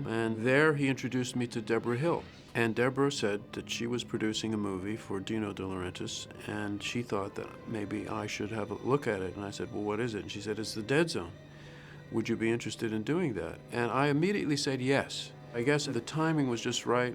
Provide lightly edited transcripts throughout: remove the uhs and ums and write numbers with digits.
and there he introduced me to Deborah Hill. And Deborah said that she was producing a movie for Dino De Laurentiis, and she thought that maybe I should have a look at it. And I said, well, what is it? And she said, it's The Dead Zone. Would you be interested in doing that? And I immediately said yes. I guess the timing was just right.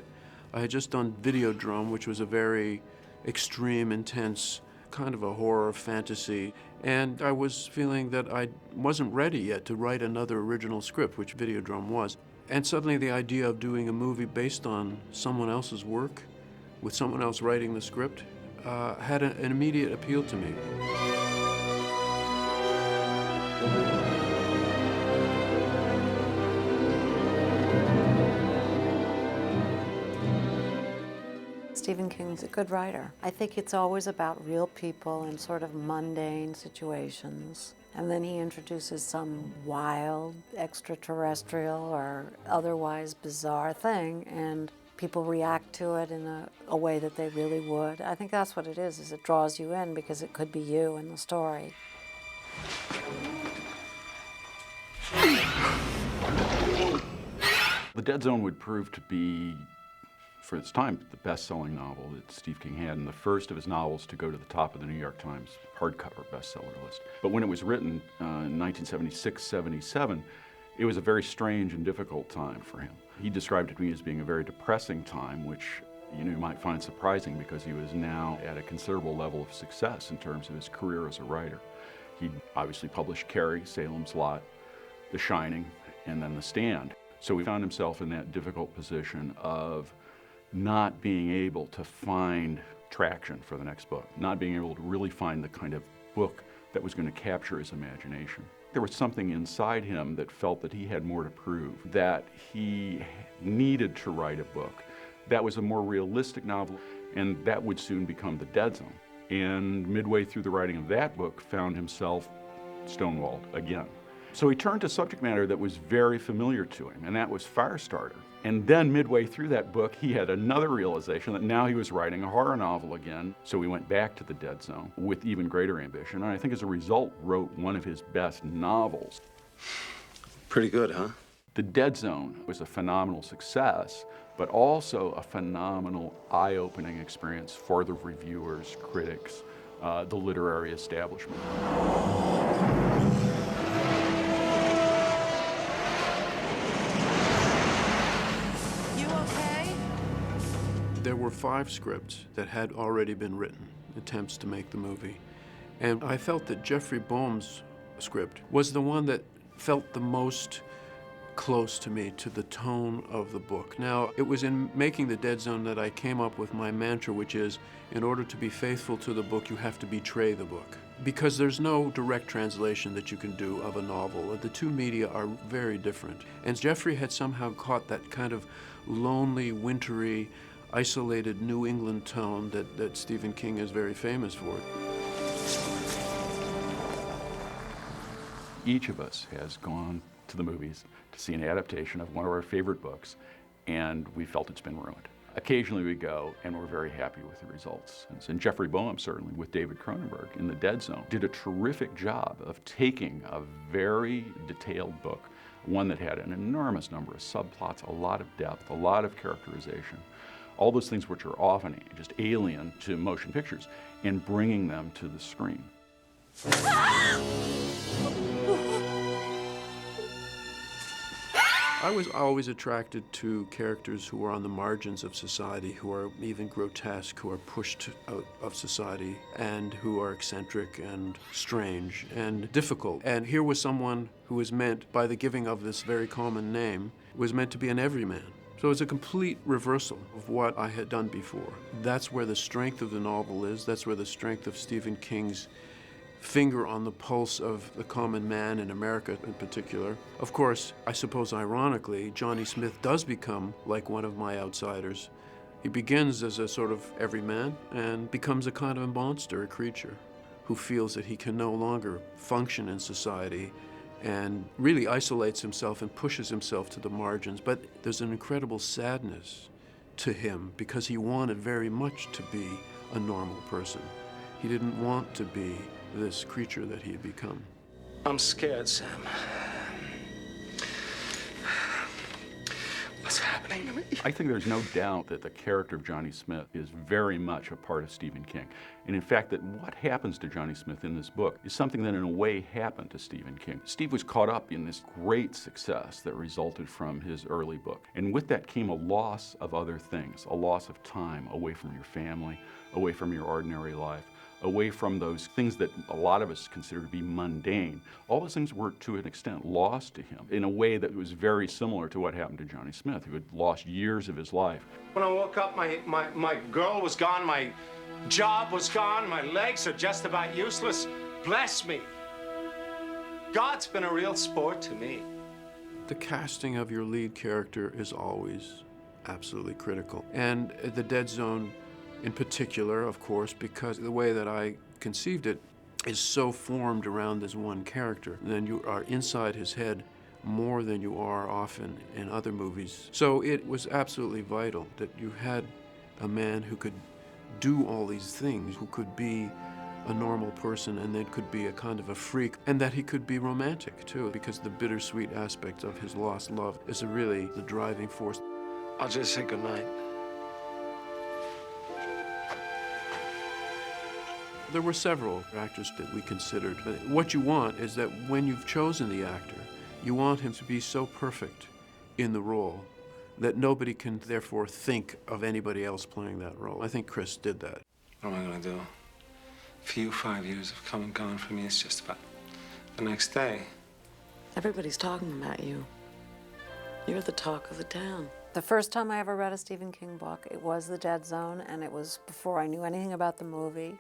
I had just done Videodrome, which was a very extreme, intense, kind of a horror fantasy. And I was feeling that I wasn't ready yet to write another original script, which Videodrome was. And suddenly the idea of doing a movie based on someone else's work, with someone else writing the script, had an immediate appeal to me. Stephen King's a good writer. I think it's always about real people and sort of mundane situations. And then he introduces some wild, extraterrestrial, or otherwise bizarre thing, and people react to it in a way that they really would. I think that's what it is it draws you in because it could be you in the story. The Dead Zone would prove to be, for its time, the best-selling novel that Steve King had, and the first of his novels to go to the top of the New York Times hardcover bestseller list. But when it was written in 1976-77, it was a very strange and difficult time for him. He described it to me as being a very depressing time, which you might find surprising because he was now at a considerable level of success in terms of his career as a writer. He obviously published Carrie, Salem's Lot, The Shining, and then The Stand. So he found himself in that difficult position of not being able to find traction for the next book, not being able to really find the kind of book that was going to capture his imagination. There was something inside him that felt that he had more to prove, that he needed to write a book that was a more realistic novel, and that would soon become The Dead Zone. And midway through the writing of that book, found himself stonewalled again. So he turned to subject matter that was very familiar to him, and that was Firestarter. And then midway through that book, he had another realization that now he was writing a horror novel again. So he went back to The Dead Zone with even greater ambition, and I think as a result wrote one of his best novels. Pretty good, huh? The Dead Zone was a phenomenal success, but also a phenomenal eye-opening experience for the reviewers, critics, the literary establishment. There were 5 scripts that had already been written, attempts to make the movie. And I felt that Jeffrey Boehm's script was the one that felt the most close to me, to the tone of the book. Now, it was in making The Dead Zone that I came up with my mantra, which is, in order to be faithful to the book, you have to betray the book. Because there's no direct translation that you can do of a novel. The two media are very different. And Jeffrey had somehow caught that kind of lonely, wintry, isolated New England tone that Stephen King is very famous for. Each of us has gone to the movies to see an adaptation of one of our favorite books, and we felt it's been ruined. Occasionally we go, and we're very happy with the results. And Jeffrey Boehm, certainly, with David Cronenberg in The Dead Zone, did a terrific job of taking a very detailed book, one that had an enormous number of subplots, a lot of depth, a lot of characterization, all those things which are often just alien to motion pictures, and bringing them to the screen. I was always attracted to characters who are on the margins of society, who are even grotesque, who are pushed out of society, and who are eccentric and strange and difficult. And here was someone who was meant, by the giving of this very common name, was meant to be an everyman. So it's a complete reversal of what I had done before. That's where the strength of the novel is. That's where the strength of Stephen King's finger on the pulse of the common man in America in particular. Of course, I suppose ironically, Johnny Smith does become like one of my outsiders. He begins as a sort of everyman and becomes a kind of a monster, a creature, who feels that he can no longer function in society and really isolates himself and pushes himself to the margins. But there's an incredible sadness to him because he wanted very much to be a normal person. He didn't want to be this creature that he had become. I'm scared, Sam. happening to me? I think there's no doubt that the character of Johnny Smith is very much a part of Stephen King. And in fact, that what happens to Johnny Smith in this book is something that in a way happened to Stephen King. Steve was caught up in this great success that resulted from his early book. And with that came a loss of other things, a loss of time away from your family, away from your ordinary life, away from those things that a lot of us consider to be mundane. All those things were, to an extent, lost to him in a way that was very similar to what happened to Johnny Smith, who had lost years of his life. When I woke up, my girl was gone, my job was gone, my legs are just about useless. Bless me. God's been a real sport to me. The casting of your lead character is always absolutely critical. And The Dead Zone in particular, of course, because the way that I conceived it is so formed around this one character. Then you are inside his head more than you are often in other movies. So it was absolutely vital that you had a man who could do all these things, who could be a normal person and then could be a kind of a freak, and that he could be romantic too, because the bittersweet aspect of his lost love is really the driving force. I'll just say goodnight. There were several actors that we considered. What you want is that when you've chosen the actor, you want him to be so perfect in the role that nobody can therefore think of anybody else playing that role. I think Chris did that. What am I gonna do? For you, 5 years have come and gone. For me, it's just about the next day. Everybody's talking about you. You're the talk of the town. The first time I ever read a Stephen King book, it was The Dead Zone, and it was before I knew anything about the movie.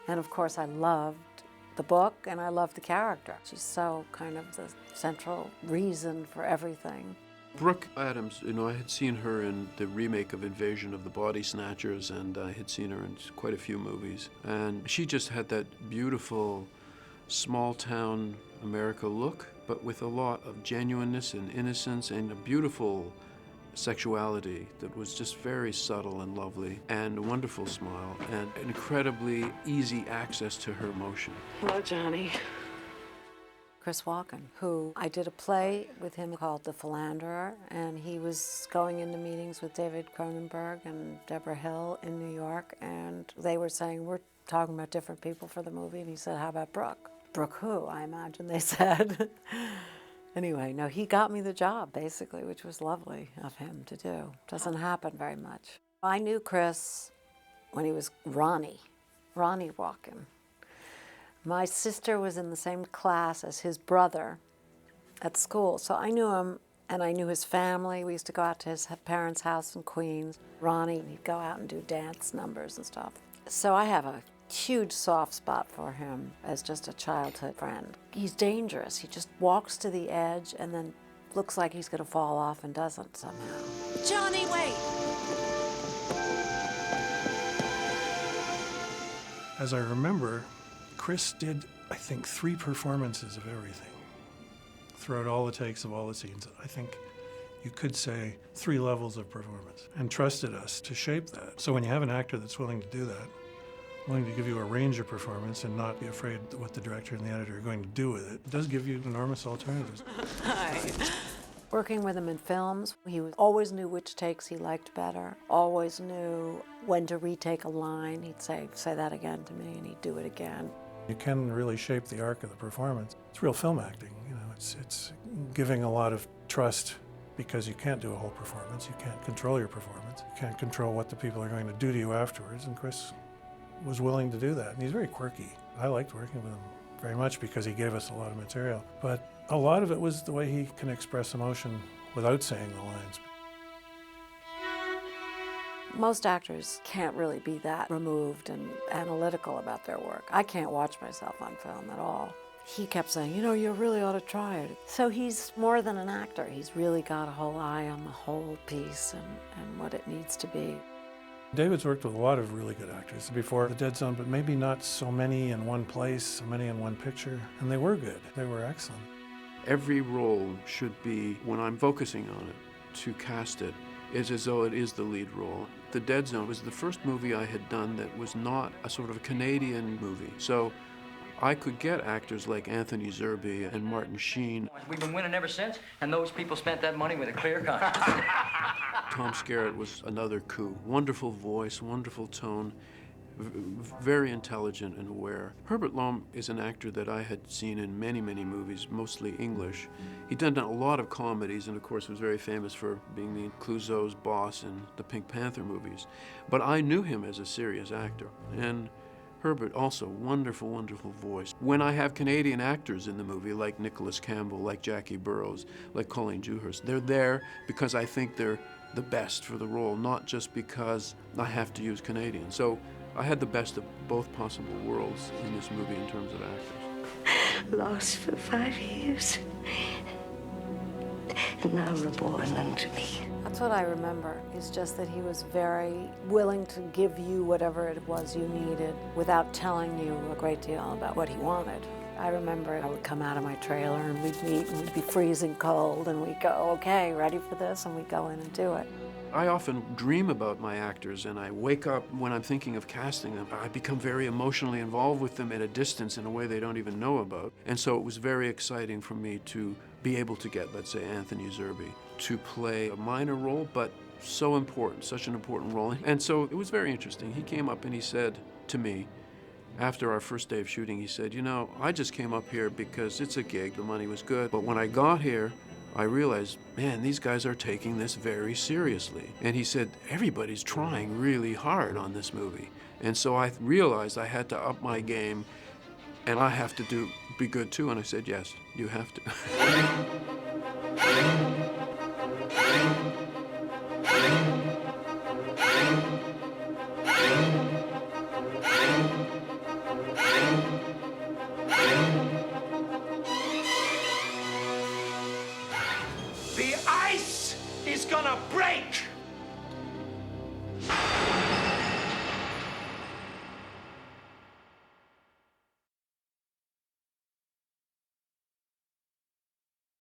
And of course, I loved the book and I loved the character. She's so kind of the central reason for everything. Brooke Adams, I had seen her in the remake of Invasion of the Body Snatchers, and I had seen her in quite a few movies. And she just had that beautiful small-town America look, but with a lot of genuineness and innocence and a beautiful sexuality that was just very subtle and lovely, and a wonderful smile, and incredibly easy access to her emotion. Hello, Johnny. Chris Walken, who I did a play with him called The Philanderer, and he was going into meetings with David Cronenberg and Deborah Hill in New York, and they were saying, we're talking about different people for the movie, and he said, how about Brooke? Brooke who, I imagine they said. Anyway, no, he got me the job, basically, which was lovely of him to do. Doesn't happen very much. I knew Chris when he was Ronnie Walken. My sister was in the same class as his brother at school, so I knew him, and I knew his family. We used to go out to his parents' house in Queens. Ronnie, he'd go out and do dance numbers and stuff. So I have a huge soft spot for him as just a childhood friend. He's dangerous. He just walks to the edge and then looks like he's going to fall off and doesn't somehow. Johnny, wait! As I remember, Chris did, I think, 3 performances of everything throughout all the takes of all the scenes. I think you could say 3 levels of performance, and trusted us to shape that. So when you have an actor that's willing to do that, willing to give you a range of performance and not be afraid what the director and the editor are going to do with it does give you enormous alternatives. Hi. Working with him in films, he always knew which takes he liked better, always knew when to retake a line. He'd say that again to me, and he'd do it again. You can really shape the arc of the performance. It's real film acting, it's giving a lot of trust, because you can't do a whole performance. You can't control your performance. You can't control what the people are going to do to you afterwards, and Chris was willing to do that. And he's very quirky. I liked working with him very much because he gave us a lot of material. But a lot of it was the way he can express emotion without saying the lines. Most actors can't really be that removed and analytical about their work. I can't watch myself on film at all. He kept saying, you really ought to try it. So he's more than an actor. He's really got a whole eye on the whole piece and what it needs to be. David's worked with a lot of really good actors before The Dead Zone, but maybe not so many in one place, so many in one picture. And they were good. They were excellent. Every role should be, when I'm focusing on it, to cast it, is as though it is the lead role. The Dead Zone was the first movie I had done that was not a sort of a Canadian movie. So I could get actors like Anthony Zerbe and Martin Sheen. We've been winning ever since, and those people spent that money with a clear conscience. Tom Skerritt was another coup. Wonderful voice, wonderful tone, very intelligent and aware. Herbert Lom is an actor that I had seen in many, many movies, mostly English. He'd done a lot of comedies and, of course, was very famous for being the Clouseau's boss in the Pink Panther movies. But I knew him as a serious actor. And Herbert also, wonderful, wonderful voice. When I have Canadian actors in the movie, like Nicholas Campbell, like Jackie Burroughs, like Colleen Dewhurst, they're there because I think they're the best for the role, not just because I have to use Canadians. So I had the best of both possible worlds in this movie in terms of actors. Lost for 5 years, and now reborn unto me. That's what I remember, is just that he was very willing to give you whatever it was you needed without telling you a great deal about what he wanted. I remember I would come out of my trailer and we'd meet and we'd be freezing cold and we'd go, okay, ready for this? And we'd go in and do it. I often dream about my actors, and I wake up when I'm thinking of casting them. I become very emotionally involved with them at a distance in a way they don't even know about. And so it was very exciting for me to be able to get, let's say, Anthony Zerbe to play a minor role, but so important, such an important role. And so it was very interesting. He came up and he said to me, after our first day of shooting, he said, you know, I just came up here because it's a gig, the money was good, but when I got here, I realized, man, these guys are taking this very seriously. And he said, everybody's trying really hard on this movie. And so I realized I had to up my game, and I have to be good too. And I said, yes, you have to. The ice is gonna break!